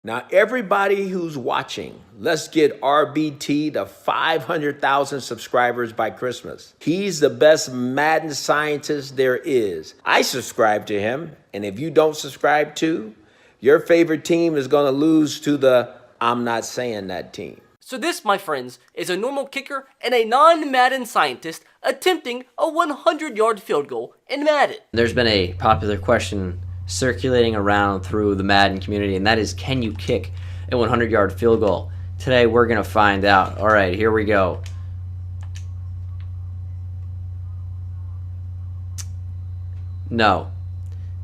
Now, everybody who's watching, let's get RBT to 500,000 subscribers by Christmas. He's the best Madden scientist there is. I subscribe to him, and if you don't subscribe to, your favorite team is going to lose to the I'm not saying that team. So this, my friends, is a normal kicker and a non-Madden scientist attempting a 100-yard field goal in Madden. There's been a popular question circulating around through the Madden community, and that is, can you kick a 100-yard field goal? Today we're going to find out. All right, here we go. No.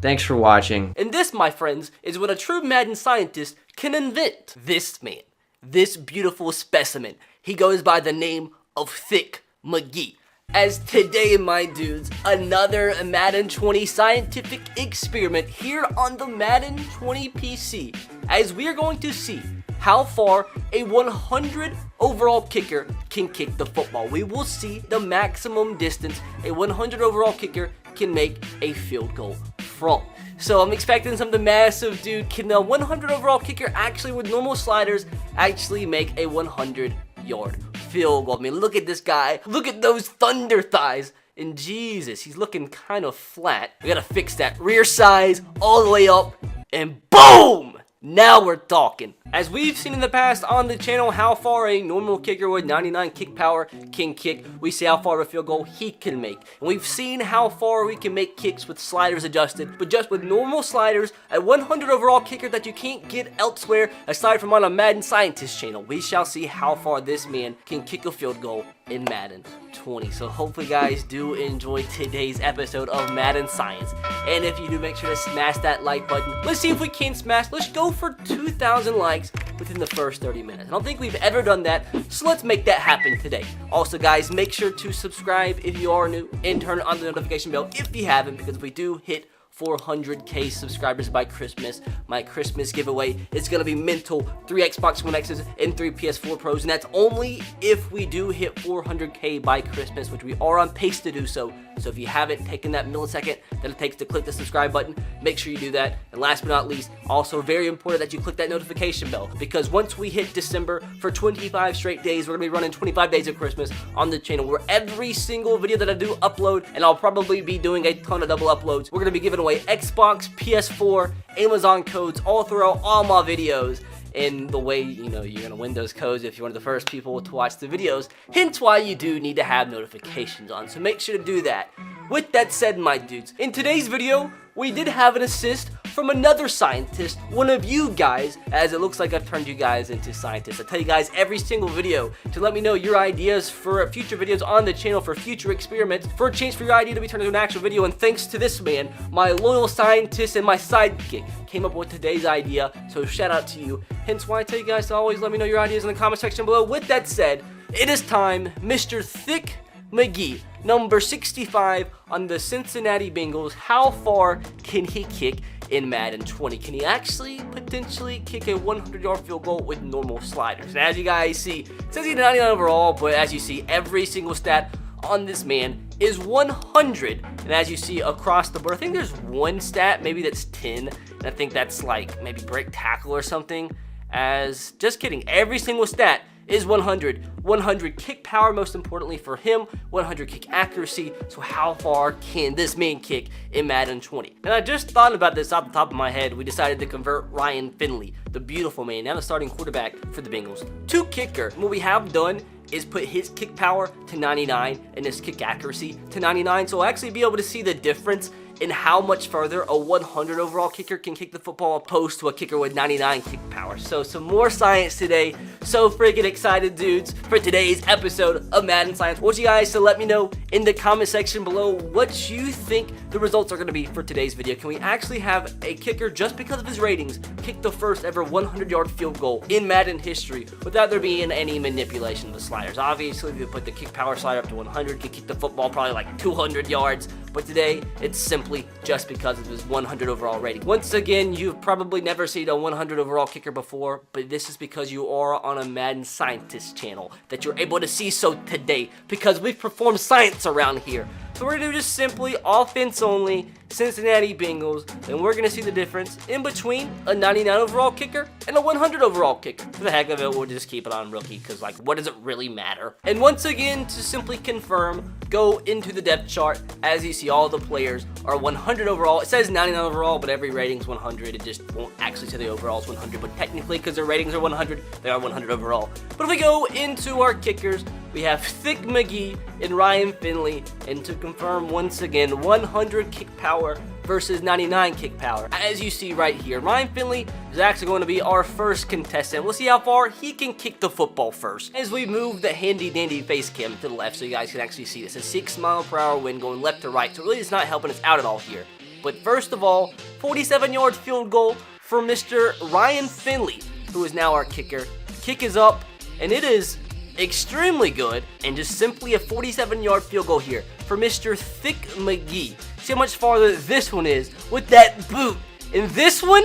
Thanks for watching. And this, my friends, is what a true Madden scientist can invent. This man, this beautiful specimen, he goes by the name of Thick McGee. As today, my dudes, another Madden 20 scientific experiment here on the Madden 20 PC, as we are going to see how far a 100 overall kicker can kick the football. We will see the maximum distance a 100 overall kicker can make a field goal from. So I'm expecting something massive, dude. Can a 100 overall kicker actually, with normal sliders, actually make a 100-yard field goal? I mean, look at this guy. Look at those thunder thighs. And Jesus, he's looking kind of flat. We gotta fix that rear size all the way up. And boom! Now we're talking. As we've seen in the past on the channel, how far a normal kicker with 99 kick power can kick. We see how far of a field goal he can make. And we've seen how far we can make kicks with sliders adjusted. But just with normal sliders, a 100 overall kicker that you can't get elsewhere aside from on a Madden Scientist channel. We shall see how far this man can kick a field goal in Madden 20. So hopefully guys do enjoy today's episode of Madden Science. And if you do, make sure to smash that like button. Let's see if we can smash. Let's go for 2,000 likes within the first 30 minutes. I don't think we've ever done that, so let's make that happen today. Also guys, make sure to subscribe if you are new and turn on the notification bell if you haven't, because we do hit 400k subscribers by Christmas. My Christmas giveaway is going to be mental. 3 Xbox One X's and 3 PS4 Pros, and that's only if we do hit 400k by Christmas, which we are on pace to do so. So if you haven't taken that millisecond that it takes to click the subscribe button, make sure you do that. And last but not least, also very important that you click that notification bell, because once we hit December, for 25 straight days, we're going to be running 25 days of Christmas on the channel, where every single video that I do upload, and I'll probably be doing a ton of double uploads, we're going to be giving away Xbox, PS4, Amazon codes all throughout all my videos. And the way, you know, you're going to win those codes if you're one of the first people to watch the videos. Hence why you do need to have notifications on. So make sure to do that. With that said, my dudes, in today's video, we did have an assist from another scientist, one of you guys, as it looks like I've turned you guys into scientists. I tell you guys every single video to let me know your ideas for future videos on the channel, for future experiments, for a chance for your idea to be turned into an actual video. And thanks to this man, my loyal scientist and my sidekick came up with today's idea, so shout out to you. Hence why I tell you guys to always let me know your ideas in the comment section below. With that said, it is time, Mr. Thick McGee, number 65 on the Cincinnati Bengals. How far can he kick in Madden 20? Can he actually potentially kick a 100-yard field goal with normal sliders? And as you guys see, it says he's 99 overall, but as you see, every single stat on this man is 100. And as you see across the board, I think there's one stat, maybe that's 10, and I think that's like maybe break tackle or something. As, just kidding, every single stat is 100. 100 kick power, most importantly for him, 100 kick accuracy. So how far can this man kick in Madden 20? And I just thought about this off the top of my head. We decided to convert Ryan Finley, the beautiful man, now the starting quarterback for the Bengals, to kicker. And what we have done is put his kick power to 99 and his kick accuracy to 99. So we'll actually be able to see the difference in how much further a 100 overall kicker can kick the football opposed to a kicker with 99 kick power. So some more science today. So freaking excited, dudes, for today's episode of Madden Science. I want you guys to let me know in the comment section below what you think the results are going to be for today's video. Can we actually have a kicker, just because of his ratings, kick the first ever 100-yard field goal in Madden history without there being any manipulation of the sliders? Obviously, if you put the kick power slider up to 100, could kick the football probably like 200 yards. But today, it's simply just because of his 100 overall rating. Once again, you've probably never seen a 100 overall kicker before, but this is because you are on a Madden Scientist channel that you're able to see so today, because we've performed science offense around here. So we're going to do just simply offense only, Cincinnati Bengals, and we're going to see the difference in between a 99 overall kicker and a 100 overall kicker. For the heck of it, we'll just keep it on rookie, because like, what does it really matter? And once again, to simply confirm, go into the depth chart. As you see, all the players are 100 overall. It says 99 overall, but every rating's 100. It just won't actually say the overall is 100, but technically, because their ratings are 100, they are 100 overall. But if we go into our kickers, we have Thick McGee and Ryan Finley, and to confirm once again, 100 kick power versus 99 kick power. As you see right here, Ryan Finley is actually going to be our first contestant. We'll see how far he can kick the football first. As we move the handy dandy face cam to the left so you guys can actually see this. A 6-mile-per-hour wind going left to right, so it really is not helping us out at all here. But first of all, 47-yard field goal for Mr. Ryan Finley, who is now our kicker. Kick is up, and it is extremely good, and just simply a 47-yard field goal here for Mr. Thick McGee. See how much farther this one is with that boot. And this one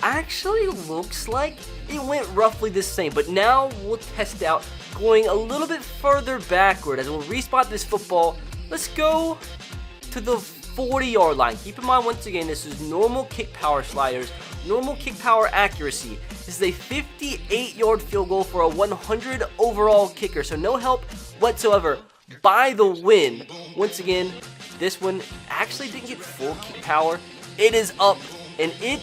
actually looks like it went roughly the same, but now we'll test out going a little bit further backward as we'll respot this football. Let's go to the 40-yard line. Keep in mind, once again, this is normal kick power sliders, normal kick power accuracy. This is a 58-yard field goal for a 100 overall kicker, so no help whatsoever by the wind. Once again, this one actually didn't get full kick power. It is up, and it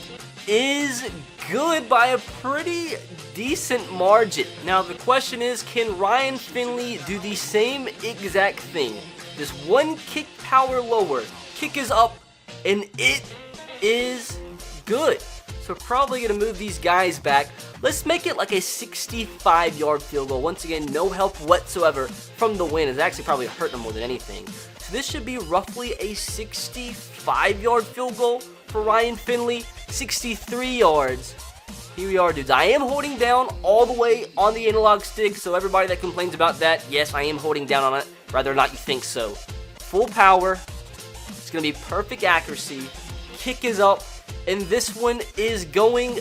is good by a pretty decent margin. Now the question is, can Ryan Finley do the same exact thing? Just one kick power lower. Kick is up, and it is good. So probably going to move these guys back. Let's make it like a 65-yard field goal. Once again, no help whatsoever from the wind. It's actually probably hurting them more than anything. So this should be roughly a 65-yard field goal for Ryan Finley. 63 yards. Here we are, dudes. I am holding down all the way on the analog stick, so everybody that complains about that, yes, I am holding down on it, whether or not you think so. Full power. It's going to be perfect accuracy. Kick is up. And this one is going,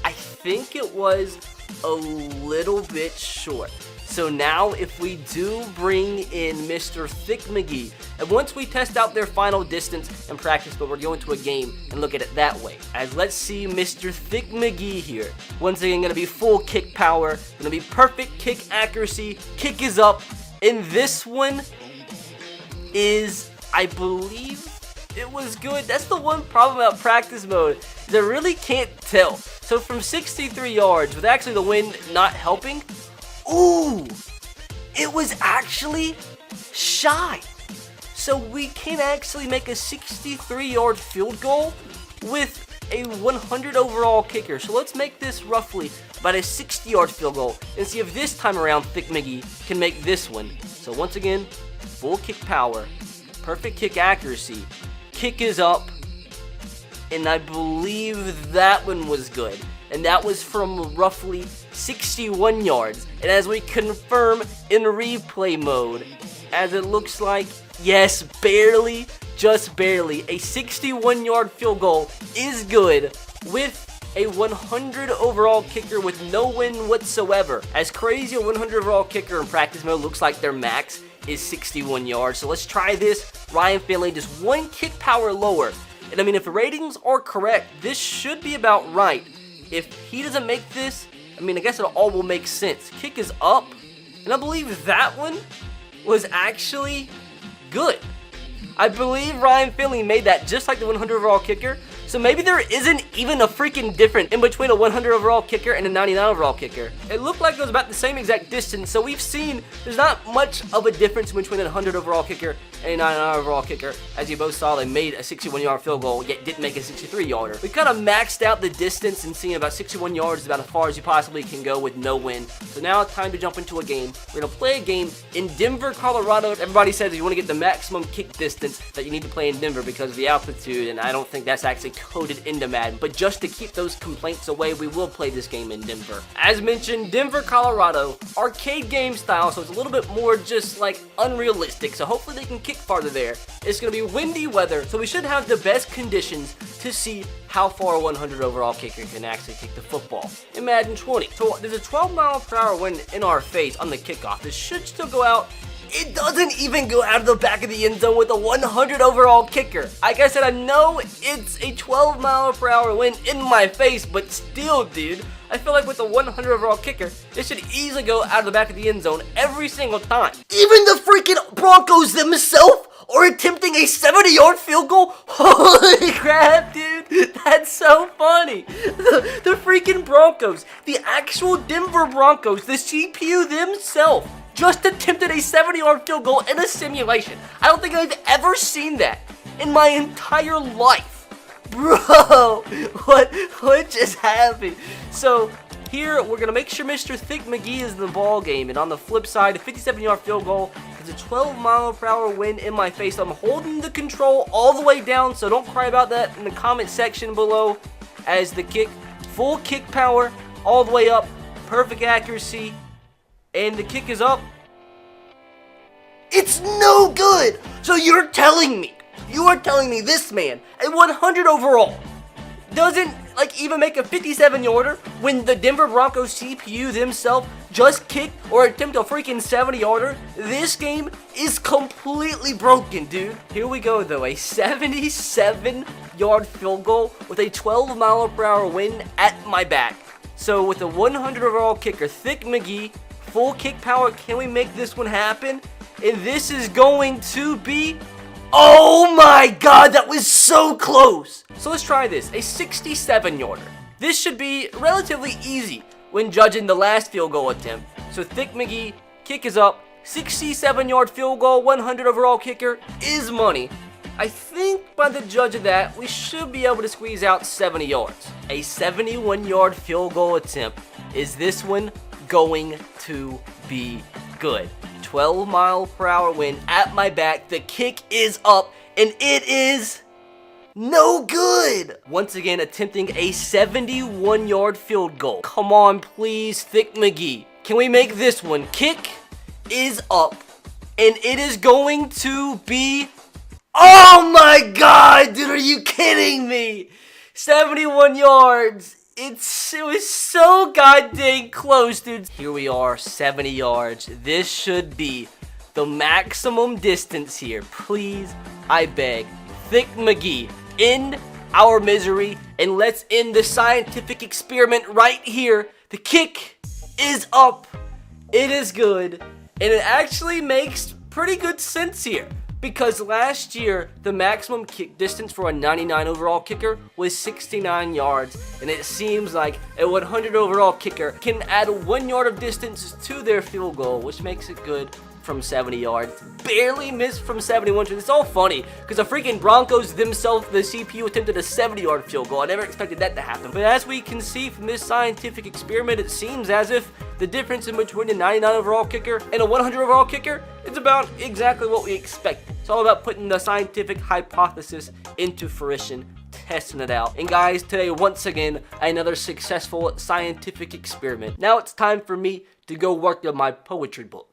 I think it was a little bit short. So now if we do bring in Mr. Thick McGee, and once we test out their final distance and practice, but we're going to a game and look at it that way. As let's see Mr. Thick McGee here. Once again, going to be full kick power, going to be perfect kick accuracy, kick is up, and this one is, I believe, it was good. That's the one problem about practice mode, is I really can't tell. So from 63 yards, with actually the wind not helping, ooh, it was actually shy. So we can actually make a 63-yard field goal with a 100 overall kicker. So let's make this roughly about a 60-yard field goal and see if this time around Thick McGee can make this one. So once again, full kick power, perfect kick accuracy. Kick is up, and I believe that one was good, and that was from roughly 61 yards. And as we confirm in replay mode, as it looks like, yes, barely, just barely, a 61-yard field goal is good with a 100 overall kicker with no win whatsoever. As crazy a 100 overall kicker in practice mode looks like their max is 61 yards. So let's try this. Ryan Finley, just one kick power lower. And I mean, if the ratings are correct, this should be about right. If he doesn't make this, I mean, I guess it all will make sense. Kick is up, and I believe that one was actually good. I believe Ryan Finley made that just like the 100 overall kicker. So maybe there isn't even a freaking difference in between a 100 overall kicker and a 99 overall kicker. It looked like it was about the same exact distance, so we've seen there's not much of a difference between a 100 overall kicker and a 99 overall kicker. As you both saw, they made a 61-yard field goal, yet didn't make a 63-yarder. We kind of maxed out the distance and seeing about 61 yards is about as far as you possibly can go with no win. So now it's time to jump into a game. We're going to play a game in Denver, Colorado. Everybody says if you want to get the maximum kick distance that you need to play in Denver because of the altitude, and I don't think that's actually coded into Madden, but just to keep those complaints away, we will play this game in Denver. As mentioned, Denver, Colorado, arcade game style, so it's a little bit more just like unrealistic, so hopefully they can kick farther there. It's going to be windy weather, so we should have the best conditions to see how far a 100 overall kicker can actually kick the football in Madden 20. So there's a 12-mile-per-hour wind in our face on the kickoff. This should still go out it doesn't even go out of the back of the end zone with a 100 overall kicker. Like I said, I know it's a 12-mile-per-hour wind in my face, but still, dude, I feel like with the 100 overall kicker, this should easily go out of the back of the end zone every single time. Even the freaking Broncos themselves are attempting a 70-yard field goal? Holy crap, dude. That's so funny. The freaking Broncos, the actual Denver Broncos, the CPU themselves, just attempted a 70-yard field goal in a simulation. I don't think I've ever seen that in my entire life. Bro, what just happened? So here, we're going to make sure Mr. Thick McGee is in the ball game. And on the flip side, a 57-yard field goal is a 12-mile-per-hour wind in my face. I'm holding the control all the way down, so don't cry about that in the comment section below. As the kick, full kick power, all the way up, perfect accuracy, and the kick is up. It's no good! So you are telling me this man, at 100 overall, doesn't even make a 57-yarder when the Denver Broncos CPU themselves just kicked or attempt a freaking 70-yarder? This game is completely broken, dude. Here we go, though. A 77-yard field goal with a 12-mile-per-hour wind at my back. So with a 100 overall kicker, Thick McGee, full kick power, can we make this one happen? And this is going to be... Oh my god, that was so close! So let's try this, a 67-yarder. This should be relatively easy when judging the last field goal attempt. So Thick McGee, kick is up, 67-yard field goal, 100 overall kicker is money. I think by the judge of that, we should be able to squeeze out 70 yards. A 71-yard field goal attempt. Is this one going to be good? 12-mile-per-hour wind at my back. The kick is up, and it is no good. Once again, attempting a 71-yard field goal. Come on, please, Thick McGee. Can we make this one? Kick is up, and it is going to be... Oh my god, dude, are you kidding me? 71 yards. It was so goddamn close, dude. Here we are, 70 yards. This should be the maximum distance here. Please, I beg. Thick McGee, end our misery, and let's end the scientific experiment right here. The kick is up. It is good, and it actually makes pretty good sense here. Because last year, the maximum kick distance for a 99 overall kicker was 69 yards. And it seems like a 100 overall kicker can add 1 yard of distance to their field goal, which makes it good from 70 yards. Barely missed from 71. It's all funny because the freaking Broncos themselves, the CPU, attempted a 70-yard field goal. I never expected that to happen. But as we can see from this scientific experiment, it seems as if the difference in between a 99 overall kicker and a 100 overall kicker is about exactly what we expected. It's all about putting the scientific hypothesis into fruition, testing it out. And guys, today, once again, another successful scientific experiment. Now it's time for me to go work on my poetry book.